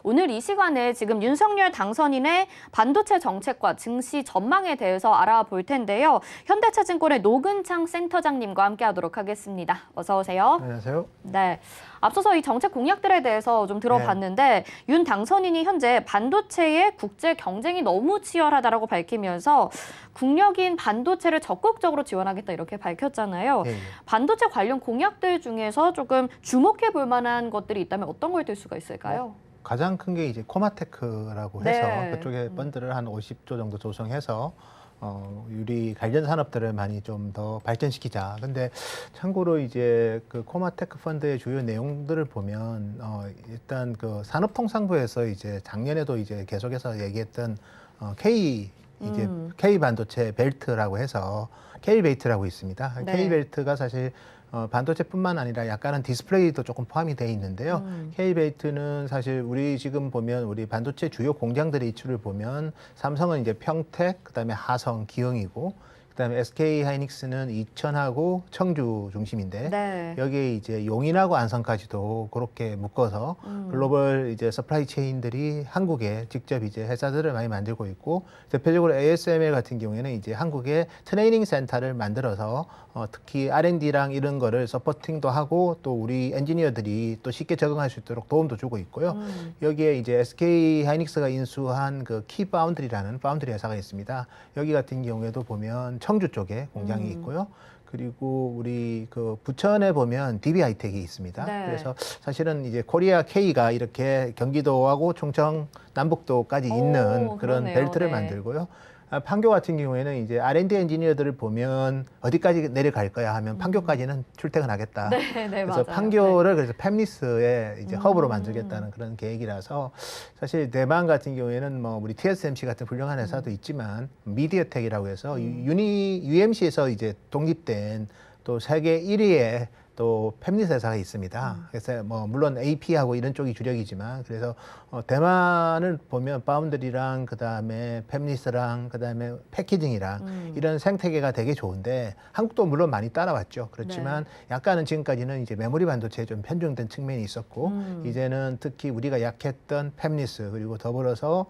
오늘 이 시간에 지금 윤석열 당선인의 반도체 정책과 증시 전망에 대해서 알아볼 텐데요. 현대차증권의 노근창 센터장님과 함께하도록 하겠습니다. 어서 오세요. 안녕하세요. 네, 앞서서 이 정책 공약들에 대해서 좀 들어봤는데 윤 당선인이 현재 반도체의 국제 경쟁이 너무 치열하다라고 밝히면서 국력인 반도체를 적극적으로 지원하겠다 이렇게 밝혔잖아요. 네. 반도체 관련 공약들 중에서 조금 주목해 볼 만한 것들이 있다면 어떤 걸 들 수가 있을까요? 가장 큰 게 이제 코마테크라고 네. 해서 그쪽에 펀드를 한 50조 정도 조성해서 유리 관련 산업들을 많이 좀 더 발전시키자. 근데 참고로 이제 그 코마테크 펀드의 주요 내용들을 보면 일단 그 산업통상부에서 이제 작년에도 이제 계속해서 얘기했던 K 이제 K 반도체 벨트라고 해서 K 벨트라고 있습니다. 네. K 벨트가 사실 반도체뿐만 아니라 약간은 디스플레이도 조금 포함이 돼 있는데요. K-벨트는 사실 우리 지금 보면 우리 반도체 주요 공장들의 이출을 보면 삼성은 이제 평택, 그다음에 하성, 기흥이고 그다음에 SK 하이닉스는 이천하고 청주 중심인데 네. 여기에 이제 용인하고 안성까지도 그렇게 묶어서 글로벌 이제 서플라이 체인들이 한국에 직접 이제 회사들을 많이 만들고 있고 대표적으로 ASML 같은 경우에는 이제 한국에 트레이닝 센터를 만들어서 특히 R&D랑 이런 거를 서포팅도 하고 또 우리 엔지니어들이 또 쉽게 적응할 수 있도록 도움도 주고 있고요. 여기에 이제 SK 하이닉스가 인수한 그 키바운드리라는 파운드리 회사가 있습니다. 여기 같은 경우에도 보면 청주 쪽에 공장이 있고요. 그리고 우리 그 부천에 보면 DB하이텍이 있습니다. 네. 그래서 사실은 이제 코리아 K가 이렇게 경기도하고 충청 남북도까지 있는 그런 그러네요. 벨트를 네. 만들고요. 판교 같은 경우에는 이제 R&D 엔지니어들을 보면 어디까지 내려갈 거야 하면 판교까지는 출퇴근하겠다. 네, 네, 그래서 맞아요. 판교를 그래서 팹리스의 이제 허브로 만들겠다는 그런 계획이라서 사실 대만 같은 경우에는 뭐 우리 TSMC 같은 훌륭한 회사도 있지만 미디어텍이라고 해서 UMC에서 이제 독립된 또 세계 1위의 또 팹리스 회사가 있습니다. 그래서 뭐 물론 AP하고 이런 쪽이 주력이지만 그래서 대만을 보면 파운드리랑 그다음에 팹리스랑 그다음에 패키징이랑 이런 생태계가 되게 좋은데 한국도 물론 많이 따라왔죠. 그렇지만 약간은 지금까지는 이제 메모리 반도체에 좀 편중된 측면이 있었고 이제는 특히 우리가 약했던 팹리스 그리고 더불어서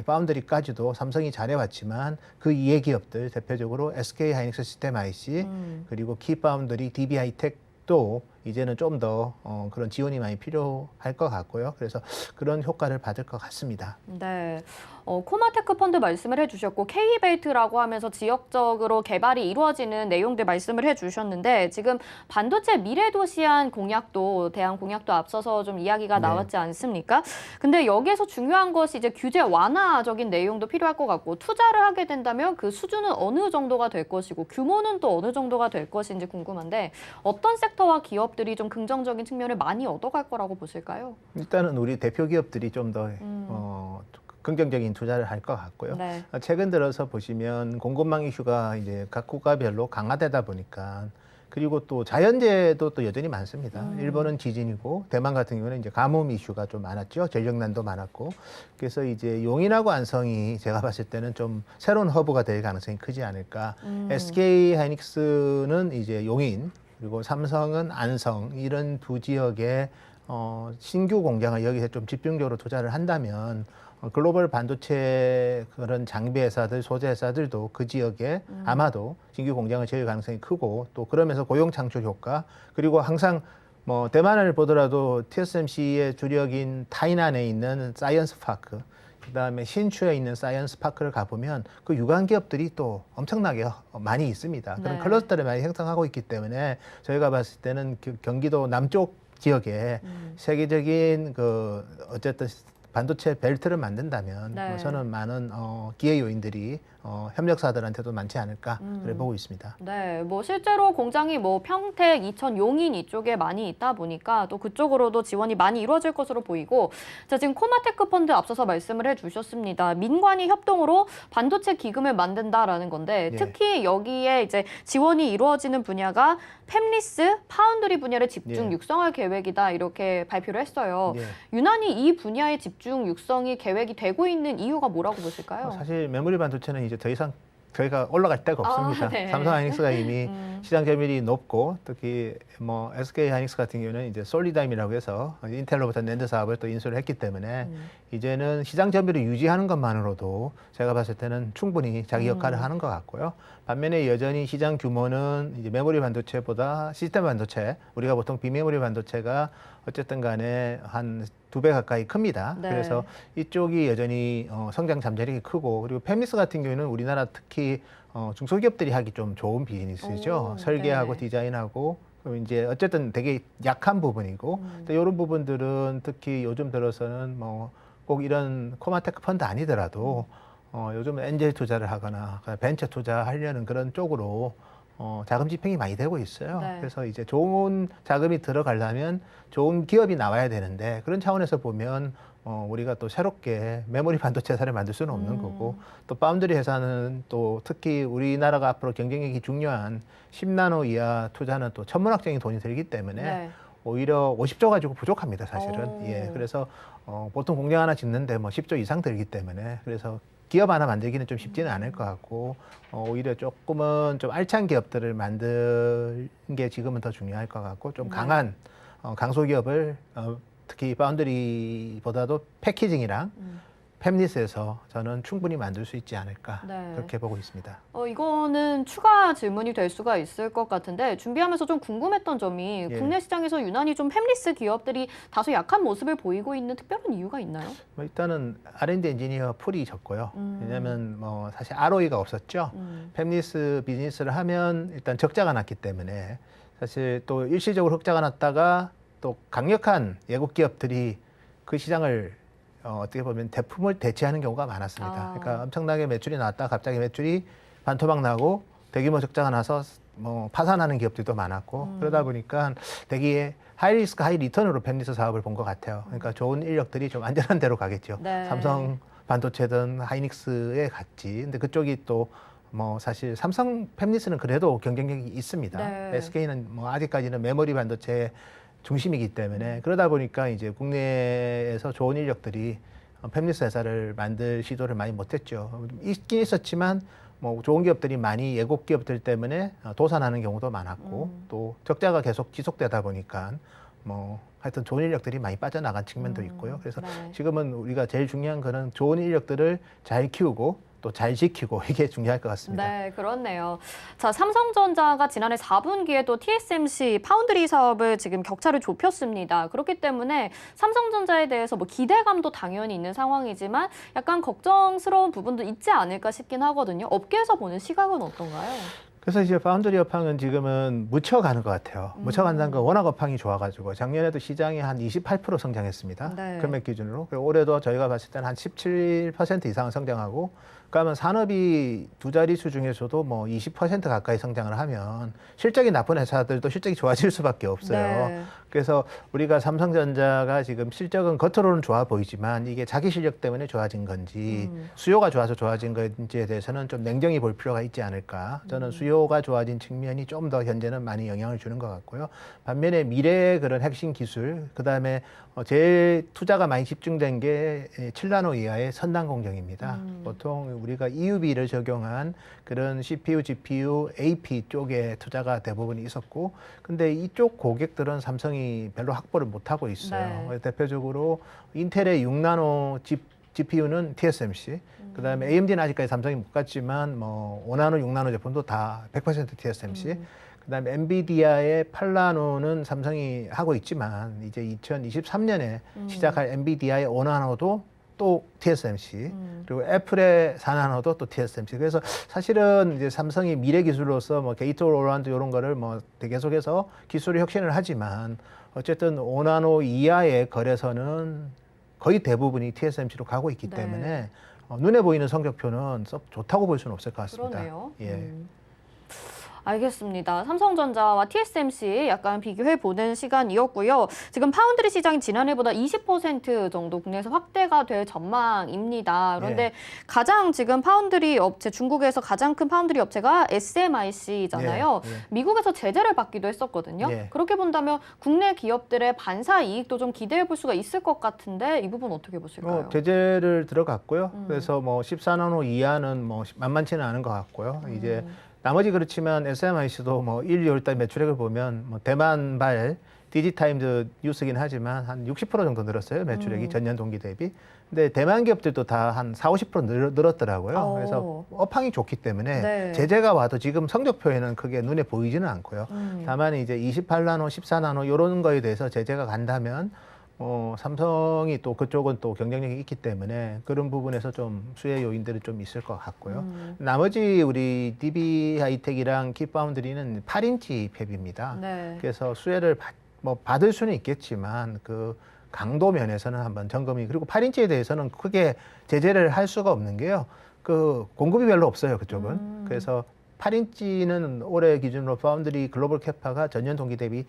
파운드리까지도 삼성이 잘해왔지만 그 이해 기업들 대표적으로 SK 하이닉스 시스템 IC 그리고 키파운드리 DB하이텍 또 이제는 좀 더 그런 지원이 많이 필요할 것 같고요. 그래서 그런 효과를 받을 것 같습니다. 네, 코마테크 펀드 말씀을 해주셨고 K벨트라고 하면서 지역적으로 개발이 이루어지는 내용들 말씀을 해주셨는데 지금 반도체 미래도시안 공약도 대한 공약도 앞서서 좀 이야기가 네. 나왔지 않습니까? 근데 여기에서 중요한 것이 이제 규제 완화적인 내용도 필요할 것 같고 투자를 하게 된다면 그 수준은 어느 정도가 될 것이고 규모는 또 어느 정도가 될 것인지 궁금한데 어떤 섹터와 기업들이 좀 긍정적인 측면을 많이 얻어갈 거라고 보실까요? 일단은 우리 대표 기업들이 좀 더 긍정적인 투자를 할 것 같고요. 네. 최근 들어서 보시면 공급망 이슈가 이제 각 국가별로 강화되다 보니까 그리고 또 자연재해도 또 여전히 많습니다. 일본은 지진이고 대만 같은 경우는 이제 가뭄 이슈가 좀 많았죠. 전력난도 많았고 그래서 이제 용인하고 안성이 제가 봤을 때는 좀 새로운 허브가 될 가능성이 크지 않을까. SK 하이닉스는 이제 용인 그리고 삼성은 안성 이런 두 지역에 신규 공장을 여기서 좀 집중적으로 투자를 한다면 글로벌 반도체 그런 장비 회사들, 소재 회사들도 그 지역에 아마도 신규 공장을 지을 가능성이 크고 또 그러면서 고용 창출 효과 그리고 항상 뭐 대만을 보더라도 TSMC의 주력인 타이난에 있는 사이언스 파크 그다음에 신추에 있는 사이언스 파크를 가보면 그 유관 기업들이 또 엄청나게 많이 있습니다. 그런 네. 클러스터를 많이 형성하고 있기 때문에 저희가 봤을 때는 경기도 남쪽 지역에 세계적인 그 어쨌든 반도체 벨트를 만든다면 네. 저는 많은 기회 요인들이 협력사들한테도 많지 않을까 그래 보고 있습니다. 네, 뭐 실제로 공장이 뭐 평택, 이천, 용인 이쪽에 많이 있다 보니까 또 그쪽으로도 지원이 많이 이루어질 것으로 보이고 자, 지금 코마테크 펀드 앞서서 말씀을 해주셨습니다. 민관이 협동으로 반도체 기금을 만든다라는 건데 예. 특히 여기에 이제 지원이 이루어지는 분야가 팹리스, 파운드리 분야를 집중 예. 육성할 계획이다 이렇게 발표를 했어요. 예. 유난히 이 분야의 집중 육성이 계획이 되고 있는 이유가 뭐라고 보실까요? 사실 메모리 반도체는 이제 더 이상 저희가 올라갈 데가 없습니다. 네. 삼성 하이닉스가 이미 시장 점유율이 높고 특히 뭐 SK 하이닉스 같은 경우는 이제 솔리다임이라고 해서 인텔로부터 낸드 사업을 또 인수를 했기 때문에 이제는 시장 점유율을 유지하는 것만으로도 제가 봤을 때는 충분히 자기 역할을 하는 것 같고요. 반면에 여전히 시장 규모는 이제 메모리 반도체보다 시스템 반도체, 우리가 보통 비메모리 반도체가 어쨌든 간에 한 2배 가까이 큽니다. 네. 그래서 이쪽이 여전히 성장 잠재력이 크고, 그리고 팹리스 같은 경우에는 우리나라 특히 중소기업들이 하기 좀 좋은 비즈니스죠. 오, 설계하고 네. 디자인하고 그럼 이제 어쨌든 되게 약한 부분이고, 근데 이런 부분들은 특히 요즘 들어서는 뭐 꼭 이런 코마테크 펀드 아니더라도 요즘은 엔젤 투자를 하거나 벤처 투자하려는 그런 쪽으로 자금 집행이 많이 되고 있어요. 네. 그래서 이제 좋은 자금이 들어가려면 좋은 기업이 나와야 되는데, 그런 차원에서 보면 우리가 또 새롭게 메모리 반도체 회사를 만들 수는 없는 거고, 또 파운드리 회사는 또 특히 우리나라가 앞으로 경쟁력이 중요한 10나노 이하 투자는 또 천문학적인 돈이 들기 때문에 네. 오히려 50조 가지고 부족합니다, 사실은. 오. 예, 그래서 보통 공장 하나 짓는데 뭐 10조 이상 들기 때문에, 그래서 기업 하나 만들기는 좀 쉽지는 않을 것 같고, 오히려 조금은 좀 알찬 기업들을 만드는 게 지금은 더 중요할 것 같고, 좀 강한 강소기업을 특히 파운드리보다도 패키징이랑 팹리스에서 저는 충분히 만들 수 있지 않을까, 네. 그렇게 보고 있습니다. 이거는 추가 질문이 될 수가 있을 것 같은데, 준비하면서 좀 궁금했던 점이 예. 국내 시장에서 유난히 좀 팹리스 기업들이 다소 약한 모습을 보이고 있는 특별한 이유가 있나요? 뭐 일단은 R&D 엔지니어 풀이 적고요. 왜냐하면 뭐 사실 ROE가 없었죠. 팹리스 비즈니스를 하면 일단 적자가 났기 때문에, 사실 또 일시적으로 흑자가 났다가 또 강력한 외국 기업들이 그 시장을 어떻게 보면 대품을 대체하는 경우가 많았습니다. 그러니까 엄청나게 매출이 나왔다 갑자기 매출이 반토막 나고 대규모 적자가 나서 뭐 파산하는 기업들도 많았고, 그러다 보니까 되게 하이 리스크 하이 리턴으로 팹리스 사업을 본 것 같아요. 그러니까 좋은 인력들이 좀 안전한 데로 가겠죠. 네. 삼성 반도체든 하이닉스에 갔지. 근데 그쪽이 또 뭐 사실 삼성 팹리스는 그래도 경쟁력이 있습니다. 네. SK는 뭐 아직까지는 메모리 반도체 중심이기 때문에, 그러다 보니까 이제 국내에서 좋은 인력들이 팹리스 회사를 만들 시도를 많이 못했죠. 있긴 있었지만 뭐 좋은 기업들이 많이 예고 기업들 때문에 도산하는 경우도 많았고, 또 적자가 계속 지속되다 보니까 뭐 하여튼 좋은 인력들이 많이 빠져나간 측면도 있고요. 그래서 네. 지금은 우리가 제일 중요한 거는 좋은 인력들을 잘 키우고 또 잘 지키고, 이게 중요할 것 같습니다. 네, 그렇네요. 자, 삼성전자가 지난해 4분기에도 TSMC 파운드리 사업을 지금 격차를 좁혔습니다. 그렇기 때문에 삼성전자에 대해서 뭐 기대감도 당연히 있는 상황이지만 약간 걱정스러운 부분도 있지 않을까 싶긴 하거든요. 업계에서 보는 시각은 어떤가요? 그래서 이제 파운드리 업황은 지금은 묻혀가는 것 같아요. 묻혀간다는 건 워낙 업황이 좋아가지고 작년에도 시장이 한 28% 성장했습니다. 네. 금액 기준으로. 그리고 올해도 저희가 봤을 때는 한 17% 이상 성장하고, 그러면 산업이 두 자릿수 중에서도 뭐 20% 가까이 성장을 하면 실적이 나쁜 회사들도 실적이 좋아질 수밖에 없어요. 네. 그래서 우리가 삼성전자가 지금 실적은 겉으로는 좋아 보이지만 이게 자기 실력 때문에 좋아진 건지 수요가 좋아서 좋아진 건지에 대해서는 좀 냉정히 볼 필요가 있지 않을까. 저는 수요가 좋아진 측면이 좀 더 현재는 많이 영향을 주는 것 같고요. 반면에 미래의 그런 핵심 기술, 그다음에 제일 투자가 많이 집중된 게 7나노 이하의 선단 공정입니다. 보통 우리가 EUV를 적용한 그런 CPU, GPU, AP 쪽에 투자가 대부분 있었고, 근데 이쪽 고객들은 삼성이 별로 확보를 못하고 있어요. 네. 대표적으로 인텔의 6나노 GPU는 TSMC, 그다음에 AMD는 아직까지 삼성이 못 갔지만 뭐 5나노, 6나노 제품도 다 100% TSMC. 그다음에 엔비디아의 8나노는 삼성이 하고 있지만 이제 2023년에 시작할 엔비디아의 5나노도 또 TSMC, 그리고 애플의 4나노도 또 TSMC. 그래서 사실은 이제 삼성이 미래 기술로서 뭐 게이트 올라운드 이런 거를 뭐 계속해서 기술의 혁신을 하지만, 어쨌든 5나노 이하의 거래선은 거의 대부분이 TSMC로 가고 있기 네. 때문에 눈에 보이는 성적표는 썩 좋다고 볼 수는 없을 것 같습니다. 그러네요. 예. 알겠습니다. 삼성전자와 TSMC 약간 비교해보는 시간이었고요. 지금 파운드리 시장이 지난해보다 20% 정도 국내에서 확대가 될 전망입니다. 그런데 예. 가장 지금 파운드리 업체, 중국에서 가장 큰 파운드리 업체가 SMIC잖아요. 예, 예. 미국에서 제재를 받기도 했었거든요. 예. 그렇게 본다면 국내 기업들의 반사 이익도 좀 기대해볼 수가 있을 것 같은데 이 부분 어떻게 보실까요? 제재를 들어갔고요. 그래서 뭐 14나노 이하는 뭐 만만치는 않은 것 같고요. 이제 나머지 그렇지만 SMIC도 뭐 1, 2월 달 매출액을 보면 뭐 대만발 디지타임즈 뉴스긴 하지만 한 60% 정도 늘었어요. 매출액이 전년 동기 대비. 근데 대만 기업들도 다 한 4, 50% 늘었더라고요. 그래서 업황이 좋기 때문에 네. 제재가 와도 지금 성적표에는 크게 눈에 보이지는 않고요. 다만 이제 28나노, 14나노 이런 거에 대해서 제재가 간다면 삼성이 또 그쪽은 또 경쟁력이 있기 때문에 그런 부분에서 좀 수혜 요인들이 좀 있을 것 같고요. 나머지 우리 DB 하이텍이랑 키파운드리는 8인치 팹입니다. 네. 그래서 수혜를 받을 수는 있겠지만 그 강도 면에서는 한번 점검이 그리고 8인치에 대해서는 크게 제재를 할 수가 없는 게요. 그 공급이 별로 없어요, 그쪽은. 그래서 8인치는 올해 기준으로 파운드리 글로벌 캐파가 전년 동기 대비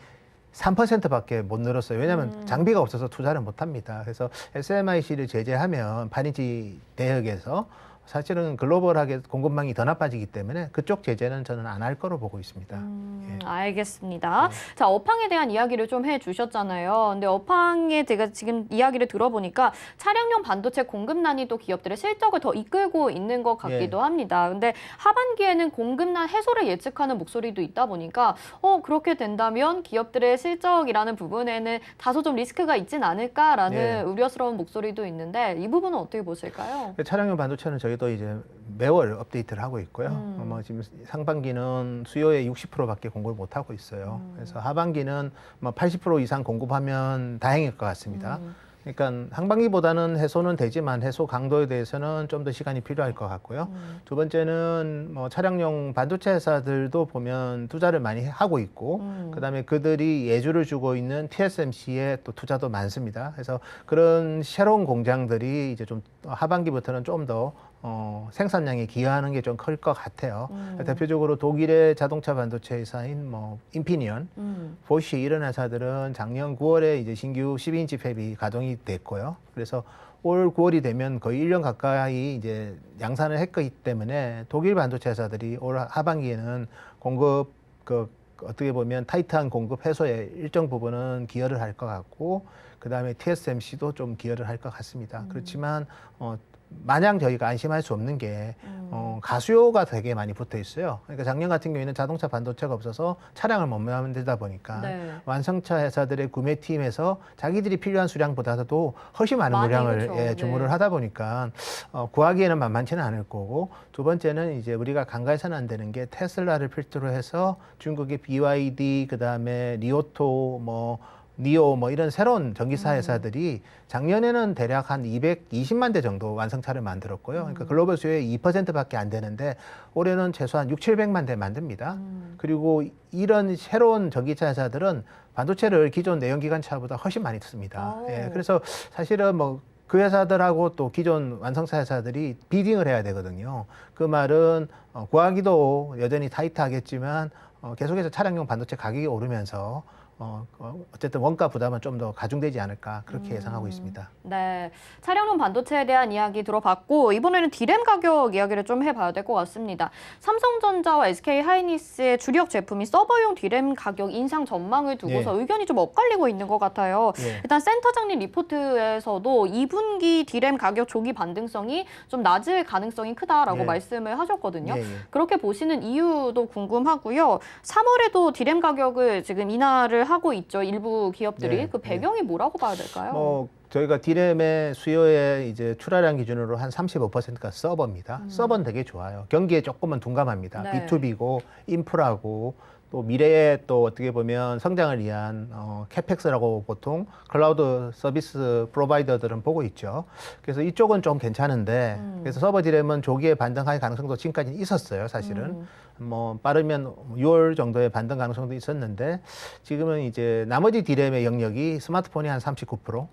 3%밖에 못 늘었어요. 왜냐하면 장비가 없어서 투자를 못 합니다. 그래서 SMIC를 제재하면 8인치 대역에서 사실은 글로벌하게 공급망이 더 나빠지기 때문에 그쪽 제재는 저는 안 할 거로 보고 있습니다. 예. 알겠습니다. 자, 업황에 대한 이야기를 좀 해주셨잖아요. 근데 업황에 제가 지금 이야기를 들어보니까 차량용 반도체 공급난이 또 기업들의 실적을 더 이끌고 있는 것 같기도 합니다. 근데 하반기에는 공급난 해소를 예측하는 목소리도 있다 보니까 그렇게 된다면 기업들의 실적이라는 부분에는 다소 좀 리스크가 있진 않을까라는 우려스러운 목소리도 있는데 이 부분은 어떻게 보실까요? 차량용 반도체는 저희도 이제 매월 업데이트를 하고 있고요. 뭐 지금 상반기는 수요의 60%밖에 공급을 못 하고 있어요. 그래서 하반기는 뭐 80% 이상 공급하면 다행일 것 같습니다. 그러니까 상반기보다는 해소는 되지만 해소 강도에 대해서는 좀 더 시간이 필요할 것 같고요. 두 번째는 뭐 차량용 반도체 회사들도 보면 투자를 많이 하고 있고, 그다음에 그들이 예주를 주고 있는 TSMC에 또 투자도 많습니다. 그래서 그런 새로운 공장들이 이제 좀 하반기부터는 좀 더 생산량에 기여하는 게 좀 클 것 같아요. 대표적으로 독일의 자동차 반도체 회사인 뭐 인피니언, 보쉬 이런 회사들은 작년 9월에 이제 신규 12인치 팹이 가동이 됐고요. 그래서 올 9월이 되면 거의 1년 가까이 이제 양산을 했기 때문에 독일 반도체 회사들이 올 하반기에는 공급 어떻게 보면 타이트한 공급 해소에 일정 부분은 기여를 할 것 같고, 그 다음에 TSMC도 좀 기여를 할 것 같습니다. 그렇지만 마냥 저희가 안심할 수 없는 게 가수요가 되게 많이 붙어 있어요. 그러니까 작년 같은 경우에는 자동차 반도체가 없어서 차량을 못 만들다 보니까 완성차 회사들의 구매팀에서 자기들이 필요한 수량보다도 훨씬 많은 물량을 그렇죠. 주문을 하다 보니까 구하기에는 만만치는 않을 거고, 두 번째는 이제 우리가 간과해서는 안 되는 게 테슬라를 필두로 해서 중국의 BYD, 그다음에 리오토, 니오 이런 새로운 전기차 회사들이 작년에는 대략 한 220만 대 정도 완성차를 만들었고요. 그러니까 글로벌 수요의 2%밖에 안 되는데 올해는 최소한 600~700만 대 만듭니다. 그리고 이런 새로운 전기차 회사들은 반도체를 기존 내연기관차보다 훨씬 많이 씁니다. 그래서 사실은 그 회사들하고 또 기존 완성차 회사들이 비딩을 해야 되거든요. 그 말은 구하기도 여전히 타이트하겠지만 계속해서 차량용 반도체 가격이 오르면서 어쨌든 원가 부담은 좀 더 가중되지 않을까 그렇게 예상하고 있습니다. 네, 차량용 반도체에 대한 이야기 들어봤고 이번에는 디램 가격 이야기를 좀 해봐야 될 것 같습니다. 삼성전자와 SK 하이닉스의 주력 제품이 서버용 디램 가격 인상 전망을 두고서 의견이 좀 엇갈리고 있는 것 같아요. 일단 센터장님 리포트에서도 2분기 디램 가격 조기 반등성이 좀 낮을 가능성이 크다라고 말씀을 하셨거든요. 그렇게 보시는 이유도 궁금하고요. 3월에도 디램 가격을 지금 인하를 하고 있죠. 일부 기업들이. 그 배경이 뭐라고 봐야 될까요? 저희가 디램의 수요의 이제 출하량 기준으로 한 35%가 서버입니다. 서버는 되게 좋아요. 경기에 조금은 둔감합니다. B2B고 인프라고 또 미래에 또 어떻게 보면 성장을 위한 캐펙스라고 보통 클라우드 서비스 프로바이더들은 보고 있죠. 그래서 이쪽은 좀 괜찮은데 그래서 서버 디램은 조기에 반등할 가능성도 지금까지는 있었어요. 사실은 빠르면 6월 정도의 반등 가능성도 있었는데 지금은 이제 나머지 디램의 영역이 스마트폰이 한 39%,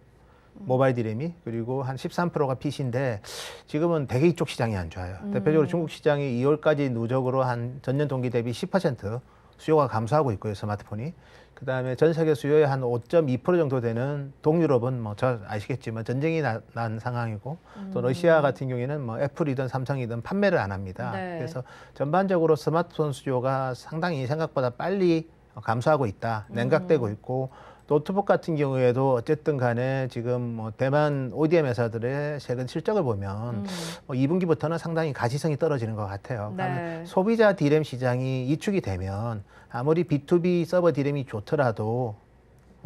모바일 디램이. 그리고 한 13%가 PC인데 지금은 되게 이쪽 시장이 안 좋아요. 대표적으로 중국 시장이 2월까지 누적으로 한 전년 동기 대비 10% 수요가 감소하고 있고요, 스마트폰이. 그다음에 전 세계 수요의 한 5.2% 정도 되는 동유럽은 뭐 저 아시겠지만 전쟁이 난 상황이고 또 러시아 같은 경우에는 뭐 애플이든 삼성이든 판매를 안 합니다. 네. 그래서 전반적으로 스마트폰 수요가 상당히 생각보다 빨리 감소하고 있다, 냉각되고 있고 노트북 같은 경우에도 어쨌든 간에 지금 뭐 대만 ODM 회사들의 최근 실적을 보면 뭐 2분기부터는 상당히 가시성이 떨어지는 것 같아요. 네. 그러면 소비자 디램 시장이 이축이 되면 아무리 B2B 서버 디램이 좋더라도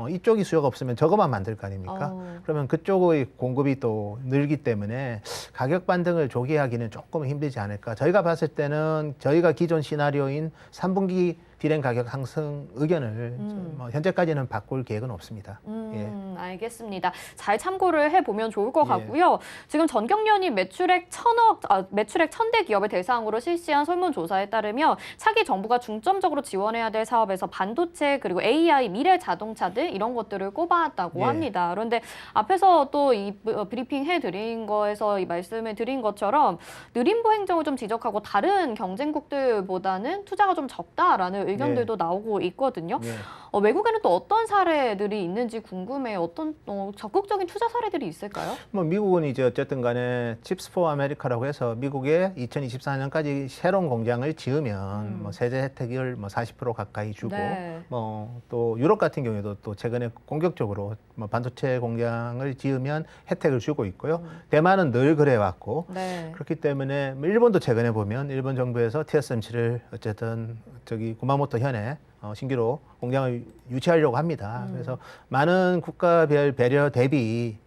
이쪽이 수요가 없으면 저거만 만들 거 아닙니까? 그러면 그쪽의 공급이 또 늘기 때문에 가격 반등을 조기하기는 조금 힘들지 않을까. 저희가 봤을 때는 저희가 기존 시나리오인 3분기 디램 가격 상승 의견을 뭐 현재까지는 바꿀 계획은 없습니다. 예. 알겠습니다. 잘 참고를 해보면 좋을 것 예. 같고요. 지금 전경련이 매출액 1,000대 기업을 대상으로 실시한 설문조사에 따르면 차기 정부가 중점적으로 지원해야 될 사업에서 반도체 그리고 AI, 미래 자동차들 이런 것들을 꼽아왔다고 예. 합니다. 그런데 앞에서 또 이 브리핑 해드린 거에서 이 말씀을 드린 것처럼 느림보 행정을 좀 지적하고 다른 경쟁국들보다는 투자가 좀 적다라는 의견들도 나오고 있거든요. 예. 외국에는 또 어떤 사례들이 있는지 궁금해요. 어떤 적극적인 투자 사례들이 있을까요? 뭐 미국은 이제 어쨌든 간에 칩스 포 아메리카라고 해서 미국에 2024년까지 새로운 공장을 지으면 뭐 세제 혜택을 뭐 40% 가까이 주고 네. 뭐 또 유럽 같은 경우에도 또 최근에 공격적으로 뭐 반도체 공장을 지으면 혜택을 주고 있고요. 대만은 늘 그래 왔고 네. 그렇기 때문에 뭐 일본도 최근에 보면 일본 정부에서 TSMC를 어쨌든 저기 구마모토 현에 신규로 공장을 유치하려고 합니다. 그래서 많은 국가별 배려 대비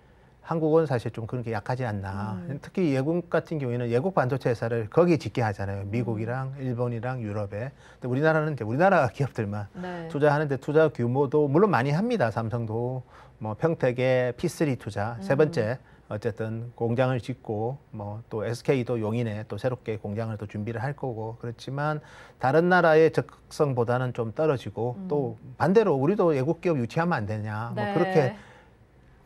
한국은 사실 좀 그런 게 약하지 않나. 특히 외국 같은 경우에는 외국 반도체 회사를 거기에 짓게 하잖아요. 미국이랑 일본이랑 유럽에. 근데 우리나라는 이제 우리나라 기업들만 네. 투자하는데 투자 규모도 물론 많이 합니다. 삼성도 뭐 평택에 P3 투자 세 번째 어쨌든 공장을 짓고 뭐 또 SK도 용인에 또 새롭게 공장을 또 준비를 할 거고 그렇지만 다른 나라의 적극성보다는 좀 떨어지고 또 반대로 우리도 외국 기업 유치하면 안 되냐 네. 뭐 그렇게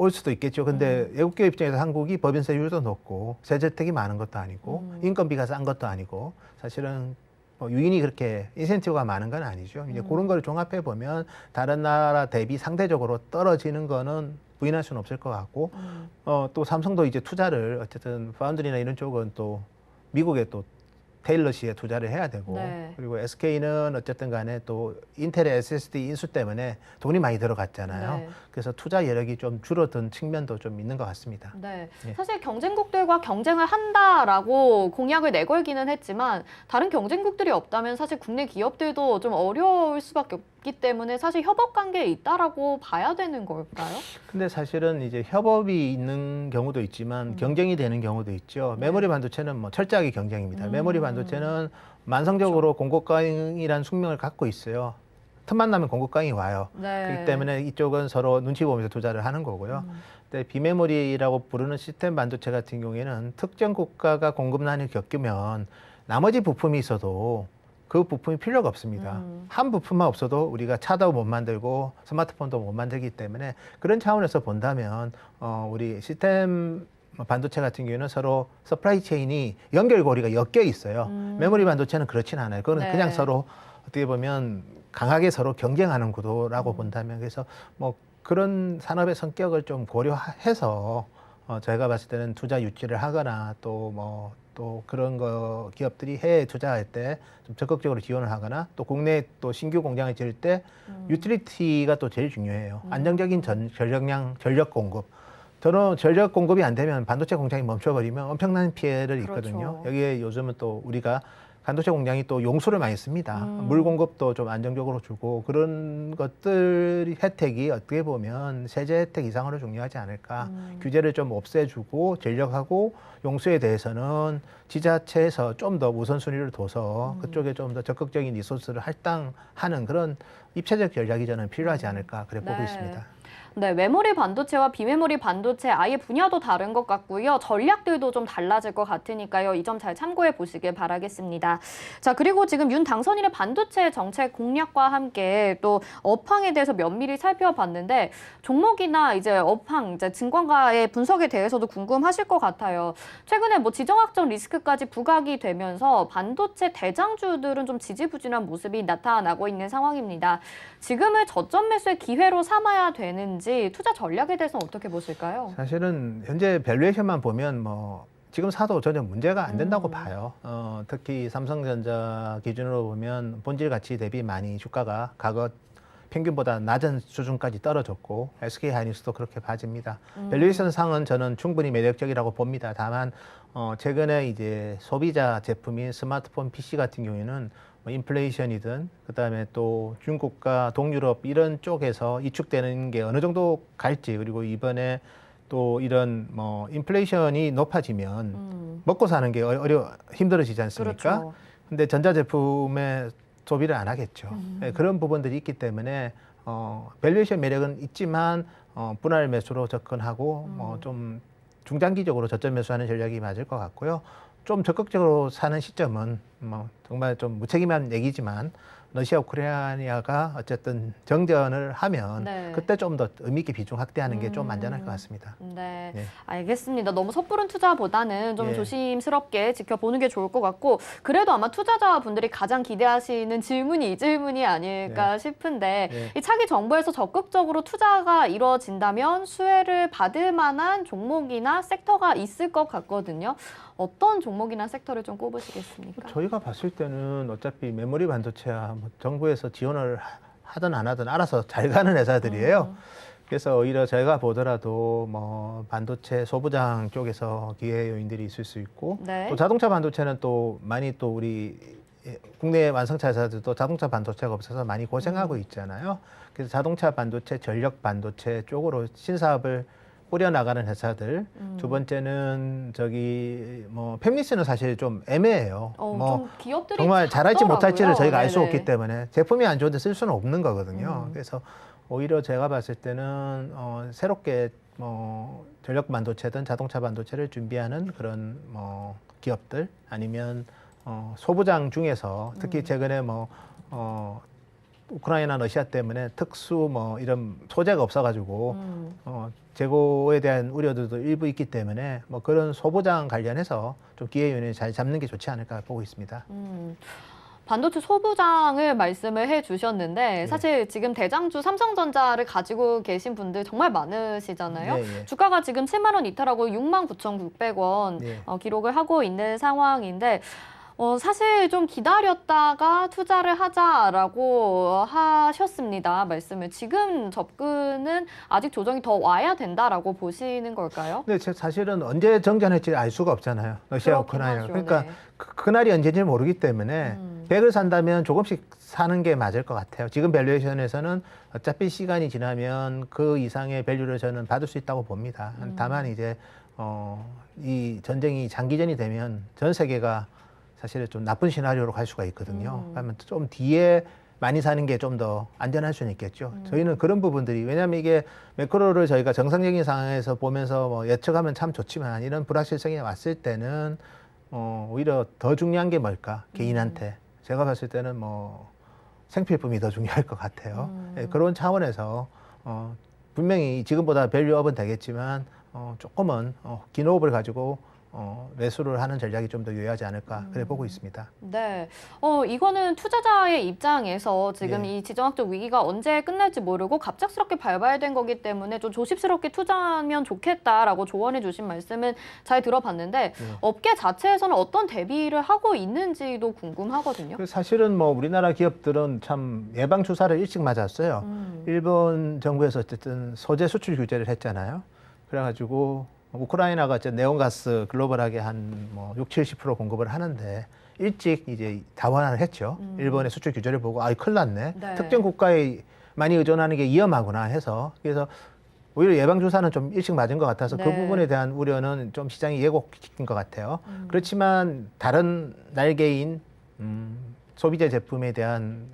올 수도 있겠죠. 근데 외국 기업 입장에서 한국이 법인세율도 높고 세제 혜택이 많은 것도 아니고 인건비가 싼 것도 아니고 사실은 뭐 유인이 그렇게 인센티브가 많은 건 아니죠. 이제 그런 걸 종합해 보면 다른 나라 대비 상대적으로 떨어지는 거는 부인할 수는 없을 것 같고 또 삼성도 이제 투자를 어쨌든 파운드리나 이런 쪽은 또 미국에 또 테일러시에 투자를 해야 되고 네. 그리고 SK는 어쨌든 간에 또 인텔의 SSD 인수 때문에 돈이 많이 들어갔잖아요. 네. 그래서 투자 여력이 좀 줄어든 측면도 좀 있는 것 같습니다. 네. 예. 사실 경쟁국들과 경쟁을 한다라고 공약을 내걸기는 했지만 다른 경쟁국들이 없다면 사실 국내 기업들도 좀 어려울 수밖에 없기 때문에 사실 협업 관계에 있다라고 봐야 되는 걸까요? 근데 사실은 이제 협업이 있는 경우도 있지만 경쟁이 되는 경우도 있죠. 메모리 반도체는 뭐 철저하게 경쟁입니다. 메모리 반도체는 만성적으로 공급강이라는 숙명을 갖고 있어요. 틈만 나면 공급강이 와요. 네. 그렇기 때문에 이쪽은 서로 눈치 보면서 투자를 하는 거고요. 근데 비메모리라고 부르는 시스템 반도체 같은 경우에는 특정 국가가 공급난을 겪으면 나머지 부품이 있어도 그 부품이 필요가 없습니다. 한 부품만 없어도 우리가 차도 못 만들고 스마트폰도 못 만들기 때문에 그런 차원에서 본다면 우리 시스템 반도체 같은 경우에는 서로 서플라이 체인이 연결고리가 엮여 있어요. 메모리 반도체는 그렇진 않아요. 그거는 네. 그냥 서로 어떻게 보면 강하게 서로 경쟁하는 구도라고 본다면 그래서 뭐 그런 산업의 성격을 좀 고려해서 저희가 봤을 때는 투자 유치를 하거나 또 그런 거 기업들이 해외에 투자할 때 좀 적극적으로 지원을 하거나 또 국내에 또 신규 공장을 지을 때 유틸리티가 또 제일 중요해요. 안정적인 전력 공급. 저는 전력 공급이 안 되면 반도체 공장이 멈춰버리면 엄청난 피해를 입거든요. 그렇죠. 여기에 요즘은 또 우리가 반도체 공장이 또 용수를 많이 씁니다. 물 공급도 좀 안정적으로 주고 그런 것들 혜택이 어떻게 보면 세제 혜택 이상으로 중요하지 않을까. 규제를 좀 없애주고 전력하고 용수에 대해서는 지자체에서 좀 더 우선순위를 둬서 그쪽에 좀 더 적극적인 리소스를 할당하는 그런 입체적 전략이 저는 필요하지 않을까 그래 보고 네. 있습니다. 네, 메모리 반도체와 비메모리 반도체 아예 분야도 다른 것 같고요. 전략들도 좀 달라질 것 같으니까요. 이 점 잘 참고해 보시길 바라겠습니다. 자, 그리고 지금 윤 당선인의 반도체 정책 공약과 함께 또 업황에 대해서 면밀히 살펴봤는데 종목이나 이제 업황, 이제 증권가의 분석에 대해서도 궁금하실 것 같아요. 최근에 뭐 지정학적 리스크까지 부각이 되면서 반도체 대장주들은 좀 지지부진한 모습이 나타나고 있는 상황입니다. 지금을 저점 매수의 기회로 삼아야 되는지 투자 전략에 대해서는 어떻게 보실까요? 사실은 현재 밸류에이션만 보면 뭐 지금 사도 전혀 문제가 안 된다고 봐요. 특히 삼성전자 기준으로 보면 본질 가치 대비 많이 주가가 과거 평균보다 낮은 수준까지 떨어졌고 SK 하이닉스도 그렇게 봐집니다. 밸류에이션 상은 저는 충분히 매력적이라고 봅니다. 다만 최근에 이제 소비자 제품인 스마트폰 PC 같은 경우에는 뭐 인플레이션이든 그다음에 또 중국과 동유럽 이런 쪽에서 이축되는 게 어느 정도 갈지, 그리고 이번에 또 이런 뭐 인플레이션이 높아지면 먹고 사는 게 힘들어지지 않습니까? 그렇죠. 근데 전자제품에 소비를 안 하겠죠. 네, 그런 부분들이 있기 때문에 밸류에이션 매력은 있지만 분할 매수로 접근하고 좀 중장기적으로 저점 매수하는 전략이 맞을 것 같고요. 좀 적극적으로 사는 시점은 뭐 정말 좀 무책임한 얘기지만 러시아 우크라이나가 어쨌든 정전을 하면 네. 그때 좀 더 의미 있게 비중 확대하는 게 좀 안전할 것 같습니다. 네, 예. 알겠습니다. 너무 섣부른 투자보다는 좀 예. 조심스럽게 지켜보는 게 좋을 것 같고, 그래도 아마 투자자분들이 가장 기대하시는 질문이 이 질문이 아닐까 싶은데, 예. 이 차기 정부에서 적극적으로 투자가 이루어진다면 수혜를 받을 만한 종목이나 섹터가 있을 것 같거든요. 어떤 종목이나 섹터를 좀 꼽으시겠습니까? 저희가 봤을 때는 어차피 메모리 반도체야 뭐 정부에서 지원을 하든 안 하든 알아서 잘 가는 회사들이에요. 그래서 오히려 저희가 보더라도 뭐 반도체 소부장 쪽에서 기회 요인들이 있을 수 있고, 네. 또 자동차 반도체는 또 많이 또 우리 국내 완성차 회사들도 자동차 반도체가 없어서 많이 고생하고 있잖아요. 그래서 자동차 반도체, 전력 반도체 쪽으로 신사업을 꾸려나가는 회사들. 두 번째는 저기 뭐 팹리스는 사실 좀 애매해요. 뭐 좀 기업들이 정말 잘할지 못할지를 작더라고요. 저희가 알 수 네네. 없기 때문에 제품이 안 좋은데 쓸 수는 없는 거거든요. 그래서 오히려 제가 봤을 때는 새롭게 뭐 전력 반도체든 자동차 반도체를 준비하는 그런 뭐 기업들, 아니면 소부장 중에서 특히 최근에 뭐 우크라이나 러시아 때문에 특수 뭐 이런 소재가 없어가지고 재고에 대한 우려들도 일부 있기 때문에 뭐 그런 소부장 관련해서 좀 기회 요인을 잘 잡는 게 좋지 않을까 보고 있습니다. 반도체 소부장을 말씀을 해주셨는데 사실 지금 대장주 삼성전자를 가지고 계신 분들 정말 많으시잖아요. 예, 예. 주가가 지금 7만 원 이탈하고 69,900원 예. 기록을 하고 있는 상황인데 사실 좀 기다렸다가 투자를 하자라고 하셨습니다. 말씀을. 지금 접근은 아직 조정이 더 와야 된다라고 보시는 걸까요? 근데 사실은 언제 정전할지 알 수가 없잖아요. 러시아 그렇긴 우크라이나. 하죠, 그러니까 네. 그날이 언제인지 모르기 때문에 100을 산다면 조금씩 사는 게 맞을 것 같아요. 지금 밸류에이션에서는 어차피 시간이 지나면 그 이상의 밸류를 저는 받을 수 있다고 봅니다. 다만 이제 이 전쟁이 장기전이 되면 전 세계가 사실 좀 나쁜 시나리오로 갈 수가 있거든요. 그러면 좀 뒤에 많이 사는 게 좀 더 안전할 수는 있겠죠. 저희는 그런 부분들이, 왜냐하면 이게 매크로를 저희가 정상적인 상황에서 보면서 뭐 예측하면 참 좋지만 이런 불확실성이 왔을 때는 오히려 더 중요한 게 뭘까? 개인한테. 제가 봤을 때는 뭐 생필품이 더 중요할 것 같아요. 예, 그런 차원에서 분명히 지금보다 밸류업은 되겠지만 조금은 긴 호흡을 가지고 매수를 하는 전략이 좀 더 유효하지 않을까 그래 보고 있습니다. 네. 이거는 투자자의 입장에서 지금 예. 이 지정학적 위기가 언제 끝날지 모르고 갑작스럽게 발발된 거기 때문에 좀 조심스럽게 투자하면 좋겠다라고 조언해 주신 말씀은 잘 들어봤는데 업계 자체에서는 어떤 대비를 하고 있는지도 궁금하거든요. 사실은 뭐 우리나라 기업들은 참 예방 주사를 일찍 맞았어요. 일본 정부에서 어쨌든 소재 수출 규제를 했잖아요. 그래가지고 우크라이나가 이제 네온가스 글로벌하게 한 뭐 60-70% 공급을 하는데 일찍 이제 다원화를 했죠. 일본의 수출 규제를 보고 큰일 났네. 네. 특정 국가에 많이 의존하는 게 위험하구나 해서, 그래서 오히려 예방 주사는 좀 일찍 맞은 것 같아서 그 네. 부분에 대한 우려는 좀 시장이 예고시킨 것 같아요. 그렇지만 다른 날개인 소비재 제품에 대한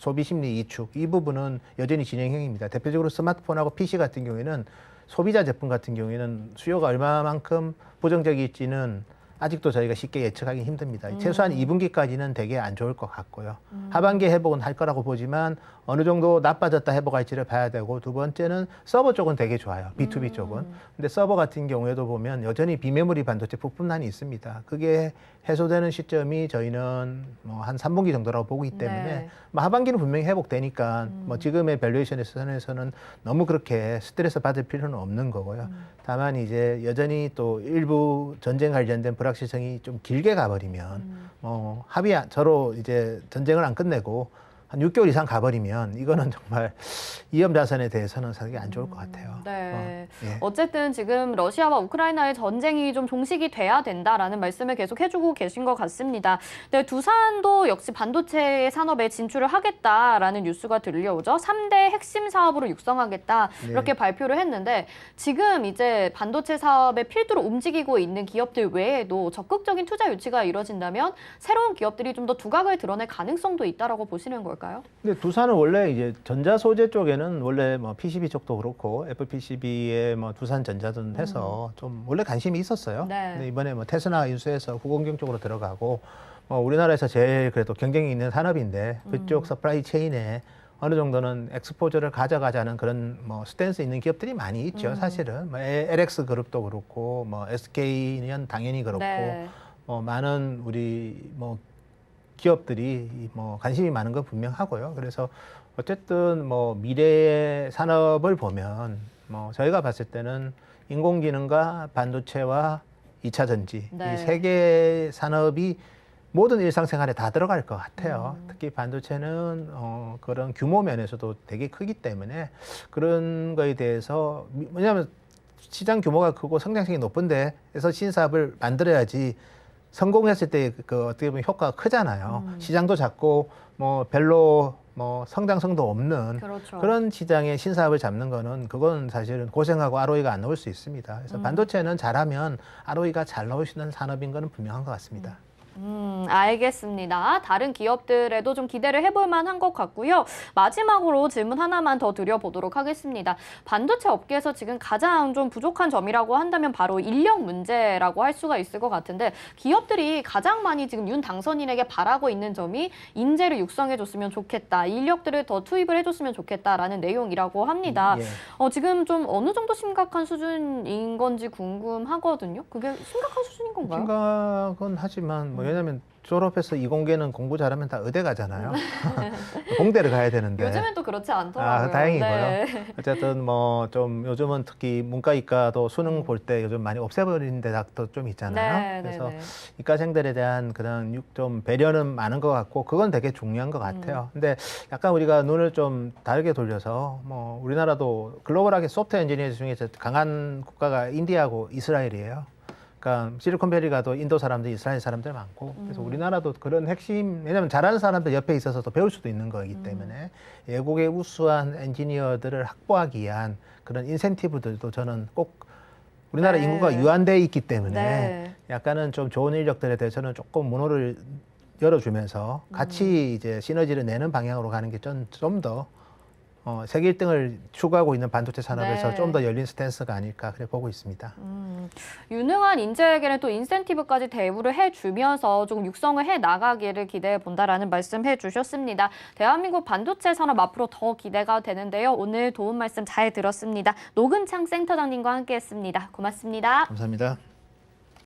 소비 심리 이축 이 부분은 여전히 진행형입니다. 대표적으로 스마트폰하고 PC 같은 경우에는 소비자 제품 같은 경우에는 수요가 얼마만큼 부정적일지는 아직도 저희가 쉽게 예측하기 힘듭니다. 최소한 2분기까지는 되게 안 좋을 것 같고요. 하반기 회복은 할 거라고 보지만 어느 정도 나빠졌다 회복할지를 봐야 되고, 두 번째는 서버 쪽은 되게 좋아요. B2B 쪽은. 근데 서버 같은 경우에도 보면 여전히 비메모리 반도체 부품난이 있습니다. 그게 해소되는 시점이 저희는 뭐 한 3분기 정도라고 보고 있기 때문에 네. 뭐 하반기는 분명히 회복되니까 뭐 지금의 밸류에이션에서는 너무 그렇게 스트레스 받을 필요는 없는 거고요. 다만 이제 여전히 또 일부 전쟁 관련된 불확실성이 좀 길게 가버리면 서로 이제 전쟁을 안 끝내고 한 6개월 이상 가버리면 이거는 정말 위험 자산에 대해서는 사실 안 좋을 것 같아요. 네. 예. 어쨌든 지금 러시아와 우크라이나의 전쟁이 좀 종식이 돼야 된다라는 말씀을 계속 해주고 계신 것 같습니다. 네, 두산도 역시 반도체 산업에 진출을 하겠다라는 뉴스가 들려오죠. 3대 핵심 사업으로 육성하겠다 이렇게 발표를 했는데, 지금 이제 반도체 사업의 필두로 움직이고 있는 기업들 외에도 적극적인 투자 유치가 이뤄진다면 새로운 기업들이 좀 더 두각을 드러낼 가능성도 있다라고 보시는 걸까요? 근데 두산은 원래 이제 전자 소재 쪽에는 원래 뭐 PCB 쪽도 그렇고 애플 PCB에 뭐 두산전자든 해서 좀 원래 관심이 있었어요. 네. 근데 이번에 뭐 테스나 인수해서 후공정 쪽으로 들어가고 우리나라에서 제일 그래도 경쟁이 있는 산업인데 그쪽 서플라이 체인에 어느 정도는 엑스포저를 가져가자는 그런 뭐 스탠스 있는 기업들이 많이 있죠. 사실은 뭐 LX 그룹도 그렇고 뭐 SK는 당연히 그렇고 네. 많은 우리 뭐 기업들이 뭐 관심이 많은 건 분명하고요. 그래서 어쨌든 뭐 미래의 산업을 보면 뭐 저희가 봤을 때는 인공지능과 반도체와 2차 전지 네. 이 세 개 산업이 모든 일상생활에 다 들어갈 것 같아요. 특히 반도체는 그런 규모 면에서도 되게 크기 때문에 그런 거에 대해서 왜냐하면 시장 규모가 크고 성장성이 높은 데에서 신사업을 만들어야지 성공했을 때 그 어떻게 보면 효과가 크잖아요. 시장도 작고 뭐 별로 뭐 성장성도 없는 그렇죠. 그런 시장에 신사업을 잡는 거는 그건 사실은 고생하고 ROE가 안 나올 수 있습니다. 그래서 반도체는 잘하면 ROE가 잘 나올 수 있는 산업인 거는 분명한 것 같습니다. 알겠습니다. 다른 기업들에도 좀 기대를 해볼 만한 것 같고요. 마지막으로 질문 하나만 더 드려보도록 하겠습니다. 반도체 업계에서 지금 가장 좀 부족한 점이라고 한다면 바로 인력 문제라고 할 수가 있을 것 같은데, 기업들이 가장 많이 지금 윤 당선인에게 바라고 있는 점이 인재를 육성해줬으면 좋겠다, 인력들을 더 투입을 해줬으면 좋겠다라는 내용이라고 합니다. 예. 지금 좀 어느 정도 심각한 수준인 건지 궁금하거든요. 그게 심각한 수준인 건가요? 생각은 하지만 뭐 왜냐하면 졸업해서 이공계는 공부 잘하면 다 의대 가잖아요. 공대를 가야 되는데. 요즘엔 또 그렇지 않더라고요. 다행이고요. 네. 어쨌든 뭐 좀 요즘은 특히 문과 이과도 수능 볼 때 요즘 많이 없애버리는 데도 좀 있잖아요. 네, 그래서 네, 네. 이과생들에 대한 그런 좀 배려는 많은 것 같고 그건 되게 중요한 것 같아요. 근데 약간 우리가 눈을 좀 다르게 돌려서 뭐 우리나라도 글로벌하게 소프트웨어 엔지니어 중에서 강한 국가가 인디아하고 이스라엘이에요. 그러니까 실리콘밸리 가도 인도 사람들, 이스라엘 사람들 많고, 그래서 우리나라도 그런 핵심, 왜냐하면 잘하는 사람들 옆에 있어서 또 배울 수도 있는 거기 때문에 외국의 우수한 엔지니어들을 확보하기 위한 그런 인센티브들도 저는 꼭 우리나라 네. 인구가 유한돼 있기 때문에 네. 약간은 좀 좋은 인력들에 대해서는 조금 문호를 열어주면서 같이 이제 시너지를 내는 방향으로 가는 게 좀 더 세계 1등을 추구하고 있는 반도체 산업에서 네. 좀 더 열린 스탠스가 아닐까 그래 보고 있습니다. 유능한 인재에게는 또 인센티브까지 대우를 해주면서 좀 육성을 해 나가기를 기대해 본다라는 말씀해 주셨습니다. 대한민국 반도체 산업 앞으로 더 기대가 되는데요. 오늘 도움 말씀 잘 들었습니다. 노근창 센터장님과 함께했습니다. 고맙습니다. 감사합니다.